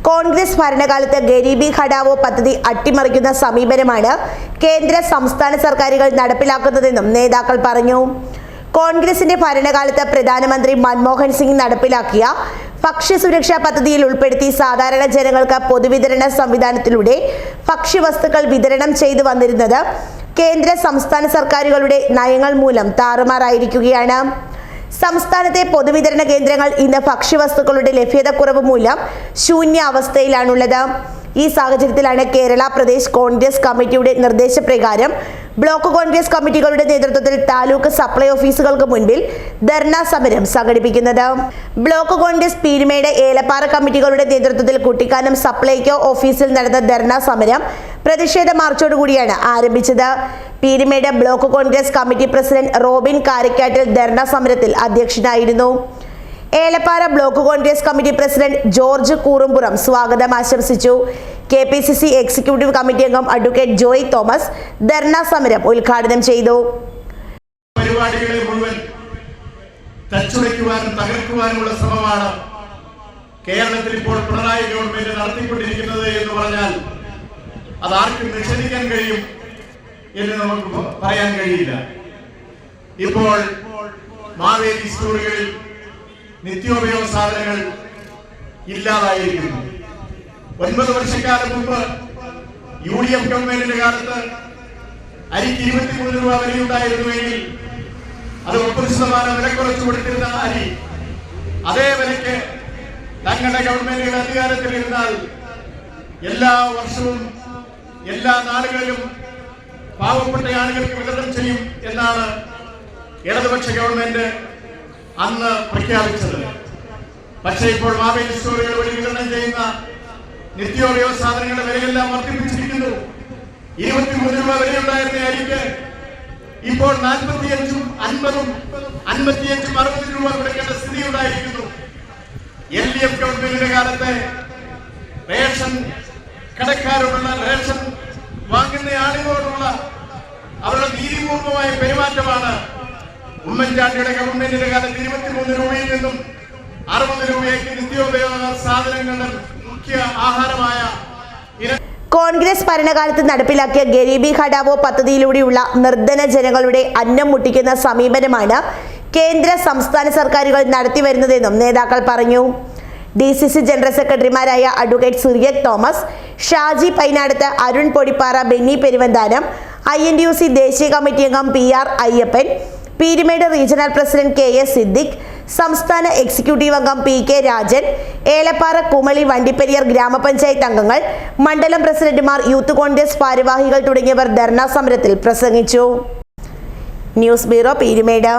കോൺഗ്രസ് ഭരണകാലത്ത് ഗരീബി ഘടാവോ പദ്ധതി അട്ടിമറിക്കുന്ന സമീപനമാണ് കേന്ദ്ര സംസ്ഥാന സർക്കാരുകൾ നടപ്പിലാക്കുന്നതെന്നും നേതാക്കൾ പറഞ്ഞു. കോൺഗ്രസിന്റെ ഭരണകാലത്ത് പ്രധാനമന്ത്രി മൻമോഹൻ സിംഗ് നടപ്പിലാക്കിയ ഭക്ഷ്യസുരക്ഷാ പദ്ധതിയിൽ ഉൾപ്പെടുത്തി സാധാരണ ജനങ്ങൾക്ക് പൊതുവിതരണ സംവിധാനത്തിലൂടെ ഭക്ഷ്യവസ്തുക്കൾ വിതരണം ചെയ്തു വന്നിരുന്നത് കേന്ദ്ര സംസ്ഥാന സർക്കാരുകളുടെ നയങ്ങൾ മൂലം താറുമാറായിരിക്കുകയാണ്. സംസ്ഥാനത്തെ പൊതുവിതരണ കേന്ദ്രങ്ങൾ ഇന്ന് ഭക്ഷ്യവസ്തുക്കളുടെ ലഭ്യതക്കുറവ് മൂലം ശൂന്യ അവസ്ഥയിലാണുള്ളത്. ഈ സാഹചര്യത്തിലാണ് കേരള പ്രദേശ് കോൺഗ്രസ് കമ്മിറ്റിയുടെ നിർദ്ദേശപ്രകാരം ബ്ലോക്ക് കോൺഗ്രസ് കമ്മിറ്റികളുടെ നേതൃത്വത്തിൽ താലൂക്ക് സപ്ലൈ ഓഫീസുകൾക്ക് മുൻപിൽ ധർണാ സമരം സംഘടിപ്പിക്കുന്നത്. ബ്ലോക്ക് കോൺഗ്രസ് പീരുമേട് ഏലപ്പാറ കമ്മിറ്റികളുടെ നേതൃത്വത്തിൽ കുട്ടിക്കാനം സപ്ലൈകോ ഓഫീസിൽ നടന്ന ധർണാ സമരം പ്രതിഷേധ മാർച്ചോടുകൂടിയാണ് ആരംഭിച്ചത്. Peermade block Congress committee president Robin Karakkattil dharna സമരത്തിൽ അധ്യക്ഷനായിരുന്നു. Elappara block Congress committee president George Koorumpuram സ്വാഗതം ആശംസിച്ചു. KPCC എക്സിക്യൂട്ടീവ് കമ്മിറ്റി അംഗം അഡ്വക്കേറ്റ് ജോയ് തോമസ് ധർണാ സമരം ഉദ്ഘാടനം ചെയ്തു. പരിപാടികളെ മുഴുവൻ തച്ചുടയ്ക്കുവാനും തകർക്കുവാനുമുള്ള ശ്രമമാണ് കേരളത്തിൽ ഇപ്പോൾ പിണറായി ഗവൺമെന്റ് നടത്തിക്കൊണ്ടിരിക്കുന്നത് എന്ന് പറഞ്ഞാൽ അത് ആർക്കും നിഷേധിക്കാൻ കഴിയും എന്ന് നമുക്ക് പറയാൻ കഴിയില്ല. ഇപ്പോൾ മാവേലി സ്റ്റോറുകളിൽ നിത്യോപയോഗ സാധനങ്ങൾ ഇല്ലാതായിരിക്കുന്നു. 9 വർഷക്കാലം മുമ്പ് UDF ഗവൺമെന്റിന്റെ കാലത്ത് അരിക്ക് 23 രൂപ വിലയുണ്ടായിരുന്നുവെങ്കിൽ അത് 30% വില കുറച്ചു കൊടുത്തിരുന്ന അരി അതേ വിലയ്ക്ക് തങ്ങളുടെ ഗവൺമെന്റുകൾ അധികാരത്തിൽ ഇരുന്നാൽ എല്ലാ വർഷവും എല്ലാ നാളുകളിലും പാവപ്പെട്ട ആളുകൾക്ക് വിതരണം ചെയ്യും എന്നാണ് ഇടതുപക്ഷ ഗവൺമെന്റ് അന്ന് പ്രഖ്യാപിച്ചത്. പക്ഷേ ഇപ്പോൾ മാവേലി സ്റ്റോറുകൾ വഴി വിതരണം ചെയ്യുന്ന നിത്യോപയോഗ സാധനങ്ങളുടെ വിലയെല്ലാം വർദ്ധിപ്പിച്ചിരിക്കുന്നു. 23 രൂപ വിലയുണ്ടായിരുന്ന അരിക്ക് ഇപ്പോൾ 45ഉം 50ഉം 55ഉം 60 രൂപ കൊടുക്കേണ്ട സ്ഥിതി ഉണ്ടായിരിക്കുന്നു. LDF ഗവൺമെന്റിന്റെ കാലത്തെ റേഷൻ കടക്കാരോടുള്ള റേഷൻ വാങ്ങുന്ന ആളുകളോടുള്ള അവരുടെ നീതിപൂർവമായ പെരുമാറ്റമാണ് ഉമ്മൻചാണ്ടിയുടെ ഗവൺമെന്റിന്റെ കാലത്ത് 23 രൂപയിൽ നിന്നും 60 രൂപയ്ക്ക് നിത്യോപയോഗ സാധനങ്ങളുടെ മുഖ്യ ആഹാരമായ കോൺഗ്രസ് ഭരണകാലത്ത് നടപ്പിലാക്കിയ ഗരീബി ഘടാവോ പദ്ധതിയിലൂടെയുള്ള നിർധന ജനങ്ങളുടെ അന്നം മുട്ടിക്കുന്ന സമീപനമാണ് കേന്ദ്ര സംസ്ഥാന സർക്കാരുകൾ നടത്തിവരുന്നതെന്നും നേതാക്കൾ പറഞ്ഞു. DCC ജനറൽ സെക്രട്ടറിമാരായ അഡ്വക്കേറ്റ് സുരിയക് തോമസ്, ഷാജി പൈനാടത്ത്, അരുൺ പൊടിപ്പാറ, ബെന്നി പെരുവന്താനം, INTUC ദേശീയ കമ്മിറ്റി അംഗം PR Ayyappan, Peermade regional president KS Siddique, സംസ്ഥാന എക്സിക്യൂട്ടീവ് അംഗം PK രാജൻ, ഏലപ്പാറ, കുമളി, വണ്ടിപ്പെരിയാർ ഗ്രാമപഞ്ചായത്ത് അംഗങ്ങൾ, മണ്ഡലം പ്രസിഡന്റുമാർ, യൂത്ത് കോൺഗ്രസ് ഭാരവാഹികൾ തുടങ്ങിയവർ ധർണാ സമരത്തിൽ പ്രസംഗിച്ചു. News bureau, Peermade.